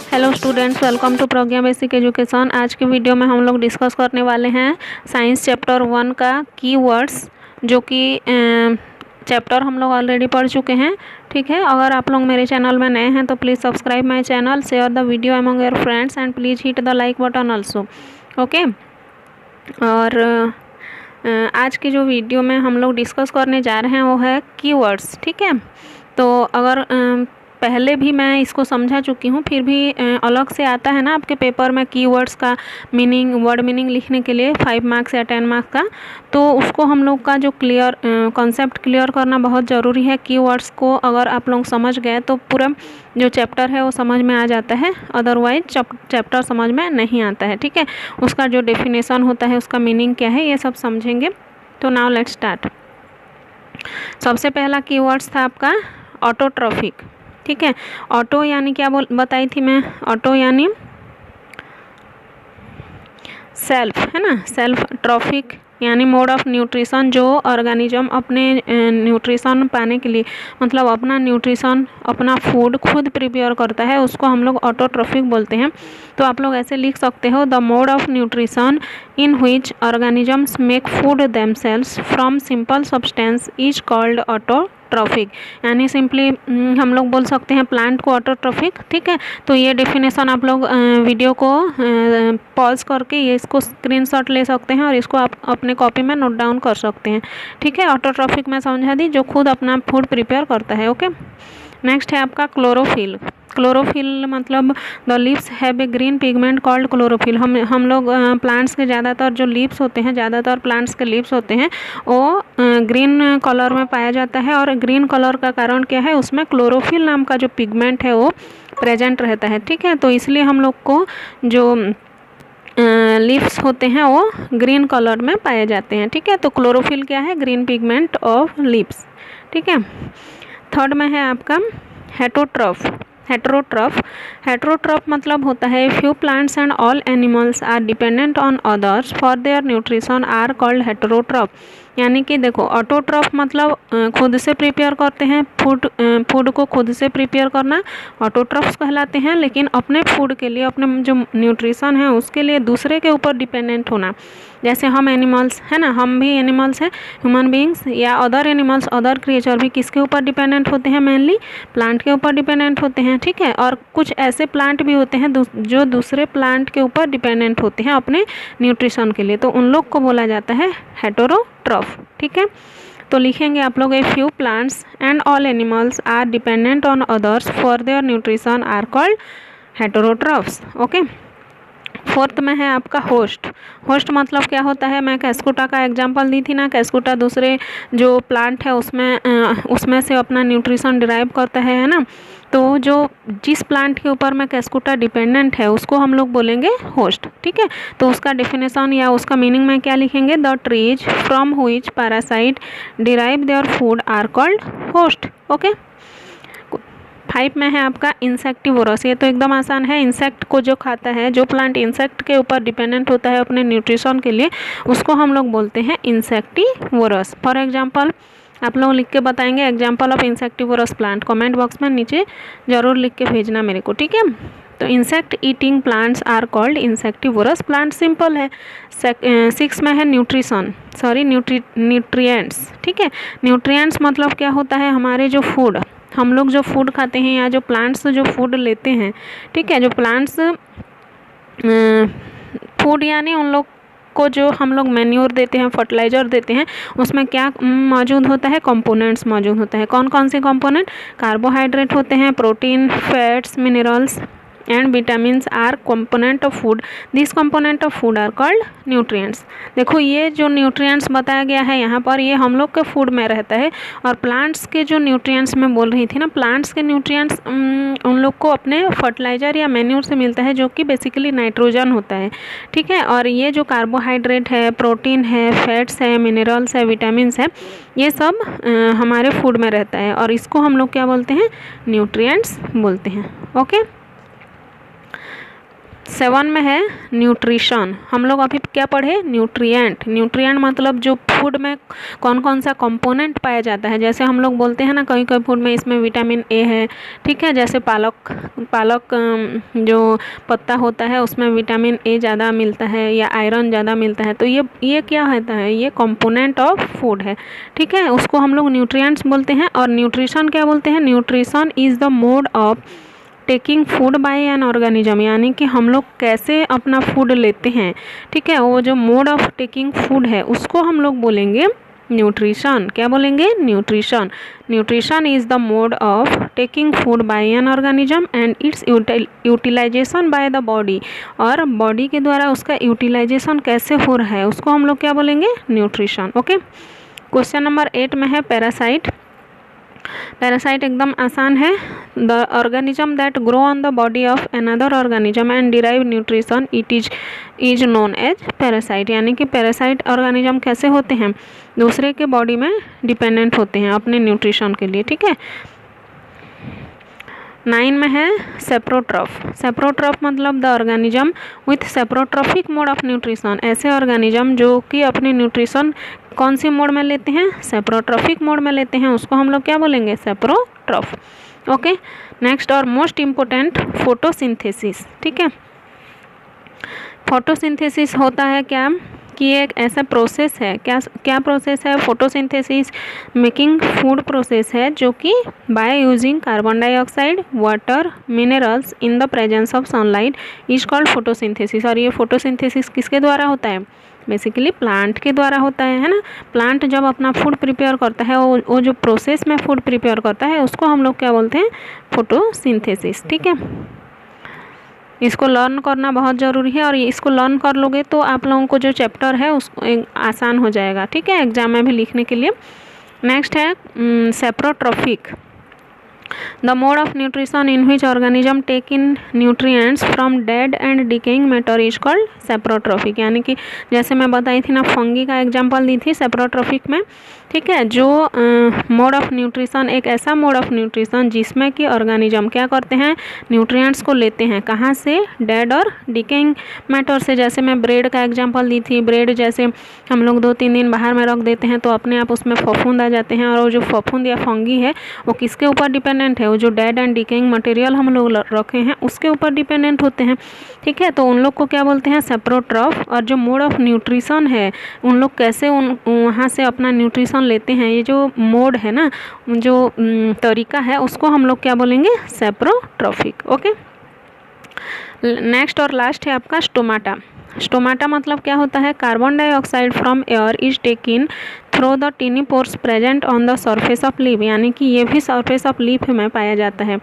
Hello students, welcome to Pragya basic education. आज के video में हम लोग डिस्कस करने वाले हैं साइंस चैप्टर 1 का कीवर्ड्स, जो कि चैप्टर हम लोग ऑलरेडी पढ़ चुके हैं। ठीक है, अगर आप लोग मेरे चैनल में नए हैं तो please subscribe my channel, share the video among your friends and please hit the like button also. Okay, और आज की जो वीडियो में हम लोग डिस्कस करने जा रहे हैं वो है कीवर्ड्स। ठीक है, तो अगर पहले भी मैं इसको समझा चुकी हूँ, फिर भी अलग से आता है ना आपके पेपर में कीवर्ड्स का मीनिंग, वर्ड मीनिंग लिखने के लिए 5 मार्क्स या 10 मार्क्स का, तो उसको हम लोग का जो कॉन्सेप्ट क्लियर करना बहुत ज़रूरी है। कीवर्ड्स को अगर आप लोग समझ गए तो पूरा जो चैप्टर है वो समझ में आ जाता है, अदरवाइज चैप्टर समझ में नहीं आता है। ठीक है, उसका जो डेफिनेशन होता है, उसका मीनिंग क्या है, ये सब समझेंगे। तो नाउ लेट्स स्टार्ट। सबसे पहला कीवर्ड्स था आपका ऑटोट्रॉफिक। ठीक है, ऑटो यानी क्या बताई थी मैं? ऑटो यानी सेल्फ, है ना। सेल्फ ट्रॉफिक यानी मोड ऑफ न्यूट्रिशन, जो ऑर्गेनिज्म अपने न्यूट्रिशन पाने के लिए, मतलब अपना न्यूट्रिशन, अपना फूड खुद प्रिपेयर करता है, उसको हम लोग ऑटोट्रॉफिक बोलते हैं। तो आप लोग ऐसे लिख सकते हो, the mode of nutrition in which organisms make food themselves from simple substance is called autotrophic. यानी सिंपली हम लोग बोल सकते हैं प्लांट को ऑटोट्रॉफिक। ठीक है, तो ये डेफिनेशन आप लोग वीडियो को पॉज करके ये इसको स्क्रीनशॉट ले सकते हैं और इसको आप अपने कॉपी में नोट डाउन कर सकते हैं। ठीक है, ऑटोट्रॉफिक मैं समझा दी, जो खुद अपना फूड प्रिपेयर करता है। ओके, नेक्स्ट है आपका क्लोरोफिल। क्लोरोफिल मतलब the leaves have a green pigment called chlorophyll. हम लोग प्लांट्स के ज़्यादातर जो लीव्स होते हैं, ज़्यादातर प्लांट्स के लीव्स होते हैं, वो ग्रीन कलर में पाया जाता है। और ग्रीन कलर का कारण क्या है? उसमें क्लोरोफिल नाम का जो पिगमेंट है वो प्रेजेंट रहता है। ठीक है, तो इसलिए हम लोग को जो लीव्स होते हैं वो ग्रीन कलर में पाए जाते हैं। ठीक है, तो क्लोरोफिल क्या है? Green pigment of leaves. ठीक है, थर्ड में है आपका हेटरोट्रॉफ। हेटरोट्रॉफ मतलब होता है few plants and all animals are dependent on others for their nutrition are called heterotroph. यानी कि देखो, ऑटोट्रॉफ मतलब खुद से प्रिपेयर करते हैं फूड को खुद से प्रिपेयर करना, ऑटोट्रॉफ्स कहलाते हैं। लेकिन अपने फूड के लिए, अपने जो न्यूट्रिशन है उसके लिए दूसरे के ऊपर डिपेंडेंट होना, जैसे हम एनिमल्स है ना, हम भी एनिमल्स हैं, ह्यूमन बीइंग्स या अदर एनिमल्स, अदर क्रिएचर भी किसके ऊपर डिपेंडेंट होते हैं? मेनली प्लांट के ऊपर डिपेंडेंट होते हैं। ठीक है, और कुछ ऐसे प्लांट भी होते हैं जो दूसरे प्लांट के ऊपर डिपेंडेंट होते हैं अपने न्यूट्रिशन के लिए, तो उन लोग को बोला जाता है हेटेरोट्रॉफ। ठीक है, तो लिखेंगे आप लोग, a few plants and all animals are dependent on others for their nutrition are called heterotrophs. Okay, fourth में है आपका होस्ट। होस्ट मतलब क्या होता है? मैं कैस्कुटा का एग्जांपल दी थी ना। कैस्कुटा दूसरे जो प्लांट है उसमें से अपना न्यूट्रिशन डिराइव करता है ना। तो जो जिस प्लांट के ऊपर में कैस्कुटा डिपेंडेंट है उसको हम लोग बोलेंगे होस्ट। ठीक है, तो उसका डेफिनेशन या उसका मीनिंग में क्या लिखेंगे? The trees from which parasite derive their food are called host. Okay, 5 में है आपका इंसेक्टिवोरस। ये तो एकदम आसान है, इंसेक्ट को जो खाता है, जो प्लांट इंसेक्ट के ऊपर डिपेंडेंट होता है अपने न्यूट्रिशन के लिए, उसको हम लोग बोलते हैं इंसेक्टिवोरस। फॉर एग्जांपल आप लोग लिख के बताएंगे example of insectivorous plant, comment box में नीचे ज़रूर लिख के भेजना मेरे को। ठीक है, तो insect eating plants are called insectivorous plant. Simple है। 6 में है न्यूट्रिएंट्स। ठीक है, न्यूट्रिएंट्स मतलब क्या होता है? हमारे जो फूड, हम लोग जो फूड खाते हैं या जो प्लांट्स जो फूड लेते हैं, ठीक है, जो प्लांट्स फूड यानी उन लोग को जो हम लोग मैन्योर देते हैं, फर्टिलाइज़र देते हैं, उसमें क्या मौजूद होता है? कंपोनेंट्स मौजूद होता है। कौन कौन से कंपोनेंट? कार्बोहाइड्रेट होते हैं, protein, fats, minerals and vitamins are component of food. This component of food are called nutrients. देखो, ये जो न्यूट्रिएंट्स बताया गया है यहाँ पर, ये हम लोग के फूड में रहता है। और प्लांट्स के जो न्यूट्रिएंट्स मैं बोल रही थी ना, प्लांट्स के न्यूट्रिएंट्स उन लोग को अपने फर्टिलाइज़र या मैन्योर से मिलता है, जो कि बेसिकली नाइट्रोजन होता है। ठीक है, और ये जो कार्बोहाइड्रेट है, प्रोटीन है, फैट्स है, मिनरल्स है, विटामिन्स है, ये सब हमारे फूड में रहता है और इसको हम लोग क्या बोलते हैं? न्यूट्रिएंट्स बोलते हैं। ओके, 7 में है न्यूट्रिशन। हम लोग अभी क्या पढ़े, न्यूट्रिएंट। न्यूट्रिएंट मतलब जो फूड में कौन कौन सा कंपोनेंट पाया जाता है। जैसे हम लोग बोलते हैं ना कई कई फूड में इसमें विटामिन ए है, ठीक है। जैसे पालक जो पत्ता होता है उसमें विटामिन ए ज़्यादा मिलता है या आयरन ज़्यादा मिलता है। तो ये क्या होता है, ये कंपोनेंट ऑफ फूड है, ठीक है। उसको हम लोग न्यूट्रिएंट्स बोलते हैं। और न्यूट्रिशन क्या बोलते हैं, nutrition is the mode of taking food by an organism, यानी कि हम लोग कैसे अपना फूड लेते हैं, ठीक है। वो जो मोड ऑफ टेकिंग फूड है उसको हम लोग बोलेंगे न्यूट्रिशन। क्या बोलेंगे, nutrition. Nutrition is the mode of taking food by an organism and its utilisation by the body, और बॉडी के द्वारा उसका यूटिलाइजेशन कैसे हो रहा है उसको हम लोग क्या बोलेंगे, न्यूट्रिशन। ओके, क्वेश्चन नंबर 8 में है पैरासाइट। पैरासाइट एकदम आसान है। The organism that grow on the body of another organism and derive nutrition it is known as parasite, यानी कि पैरासाइट ऑर्गेनिज्म कैसे होते हैं, दूसरे के बॉडी में डिपेंडेंट होते हैं अपने न्यूट्रिशन के लिए, ठीक है। 9 में है सेप्रोट्रॉफ। सेप्रोट्रॉफ मतलब the organism with saprotrophic mode of nutrition, ऐसे ऑर्गेनिज्म जो कि अपने न्यूट्रिशन कौन सी मोड में लेते हैं, सेप्रोट्रॉफिक मोड में लेते हैं, उसको हम लोग क्या बोलेंगे, सेप्रोट्रॉफ। ओके, नेक्स्ट और मोस्ट इम्पोर्टेंट फोटोसिंथेसिस, ठीक है। फोटोसिंथेसिस होता है क्या कि एक ऐसा प्रोसेस है, क्या प्रोसेस है, फोटोसिंथेसिस मेकिंग फूड प्रोसेस है जो कि by using carbon dioxide, water, minerals in the presence of sunlight is called photosynthesis. और ये फोटोसिंथेसिस किसके द्वारा होता है, बेसिकली प्लांट के द्वारा होता है ना। प्लांट जब अपना फूड प्रिपेयर करता है, वो जो प्रोसेस में फूड प्रिपेयर करता है उसको हम लोग क्या बोलते हैं, फोटोसिंथेसिस, ठीक है। इसको लर्न करना बहुत ज़रूरी है, और इसको लर्न कर लोगे तो आप लोगों को जो चैप्टर है उसको आसान हो जाएगा, ठीक है, एग्जाम में भी लिखने के लिए। नेक्स्ट है saprotrophic. The mode of nutrition in which organism take in nutrients from dead and decaying matter is called saprotrophic, यानी कि जैसे मैं बताई थी ना, फंगी का एग्जांपल दी थी सेप्रोट्रॉफिक में, ठीक है। जो मोड ऑफ न्यूट्रिशन, एक ऐसा मोड ऑफ न्यूट्रिशन जिसमें कि ऑर्गेनिज्म क्या करते हैं, न्यूट्रिएंट्स को लेते हैं कहाँ से, डेड और डिकेइंग मैटर से। जैसे मैं ब्रेड का एग्जांपल दी थी, ब्रेड जैसे हम लोग 2-3 दिन बाहर में रख देते हैं तो अपने आप उसमें फफूंद आ जाते हैं, और वो जो फफूंद या फंगी है वो किसके ऊपर डिपेंडेंट है, वो जो डेड एंड डिकेइंग मटेरियल हम लोग रखे हैं उसके ऊपर डिपेंडेंट होते हैं, ठीक है। तो उन लोग को क्या बोलते हैं, सेप्रोट्रॉफ। और जो मोड ऑफ न्यूट्रिशन है, उन लोग कैसे वहाँ से अपना न्यूट्रिशन लेते हैं, ये जो मोड है ना, जो तरीका है, उसको हम लोग क्या बोलेंगे, सेप्रोट्रॉफिक। ओके, नेक्स्ट और लास्ट है आपका स्टोमाटा। स्टोमाटा मतलब क्या होता है, carbon dioxide from air is taken through the टिनी pores present on the surface of leaf, यानी कि ये भी सरफेस ऑफ लीफ में पाया जाता है,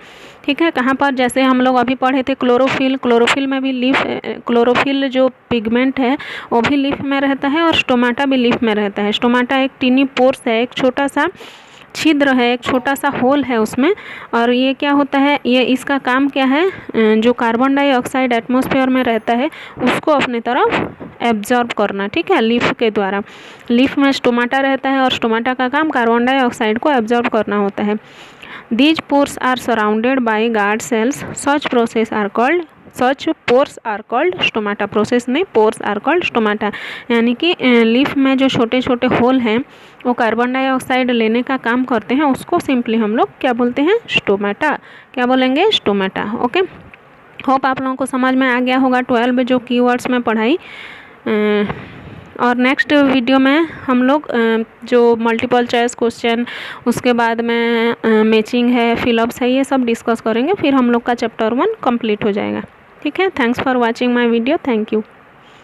ठीक है। कहाँ पर, जैसे हम लोग अभी पढ़े थे क्लोरोफिल, क्लोरोफिल में भी लीफ, क्लोरोफिल जो पिगमेंट है वो भी लीफ में रहता है, और स्टोमाटा भी लीफ में रहता है। स्टोमाटा एक टिनी पोर्स है, एक छोटा सा छिद्र है, एक छोटा सा होल है उसमें, और ये क्या होता है, ये इसका काम क्या है, जो कार्बन डाइऑक्साइड एटमॉस्फेयर में रहता है उसको अपने तरफ एब्जॉर्ब करना, ठीक है, लीफ के द्वारा। लीफ में स्टोमाटा रहता है और स्टोमाटा का काम कार्बन डाइऑक्साइड को एब्जॉर्ब करना होता है। These pores are surrounded by guard cells, such pores are called stomata. Process नहीं, पोर्स आर कॉल्ड स्टोमाटा, यानी कि लीफ में जो छोटे छोटे होल हैं वो कार्बन डाइऑक्साइड लेने का काम करते हैं, उसको सिंपली हम लोग क्या बोलते हैं, स्टोमाटा। क्या बोलेंगे, स्टोमाटा। ओके, होप आप लोगों को समझ में आ गया होगा 12 जो कीवर्ड्स में पढ़ाई। और नेक्स्ट वीडियो में हम लोग जो मल्टीपल चॉइस क्वेश्चन, उसके बाद में मैचिंग है, फिलअप्स है, ये सब डिस्कस करेंगे, फिर हम लोग का चैप्टर 1 कंप्लीट हो जाएगा, ठीक है। Thanks for watching my video, thank you.